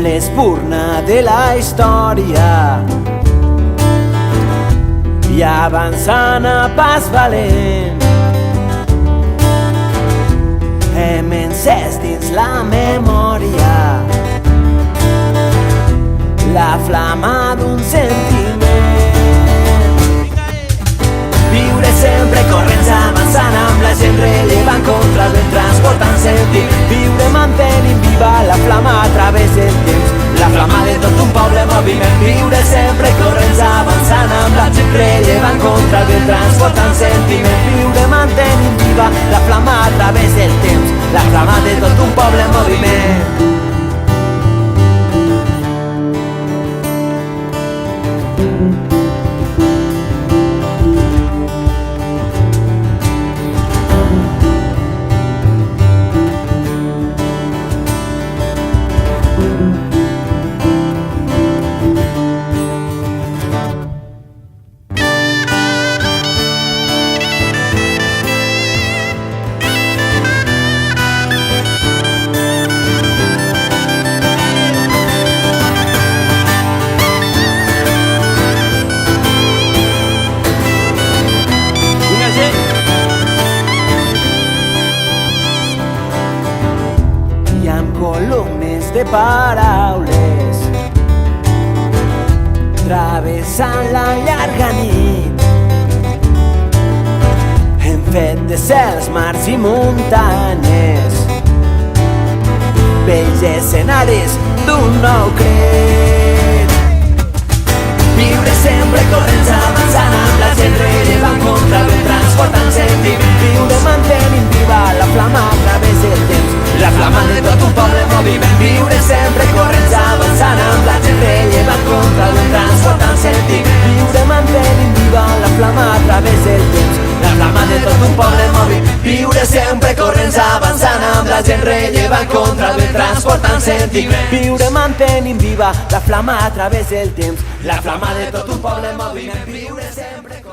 l'espurna de la història i avançant a pas valent hem encès dins la memòria la flama d'un sentiment. Viure sempre corrents avançant amb la gent rellevant contra el vent transportant sentit. Viure mantenint viva la flama a través del temps, la flama de tot un poble en moviment. Viure sempre corrents avançant amb la gent rellevant contra el vent transportant sentiment. Viure mantenint viva la flama a través del temps, la flama de tot un poble en moviment. Columnes de paraules travessant la llarga nit hem fet de cels, mars i muntanyes bells escenaris d'un nou cret. Viure sempre corrents avançant amb la gent rellevant contra el vent transportant sentiment. Viure mantenint viva la flama a través del temps, la flama de tot un poble en moviment. Viure sempre corrents avançant amb la gent rellevant contra el vent transportant sentiment. Viure mantenint viva la flama a través del temps, la flama de tot un poble en moviment. Viure sempre corrents avançant amb la gent rellevant contra el vent transportant sentiment. Viure mantenint viva la flama a través del temps, la flama de tot un poble en moviment. Viure sempre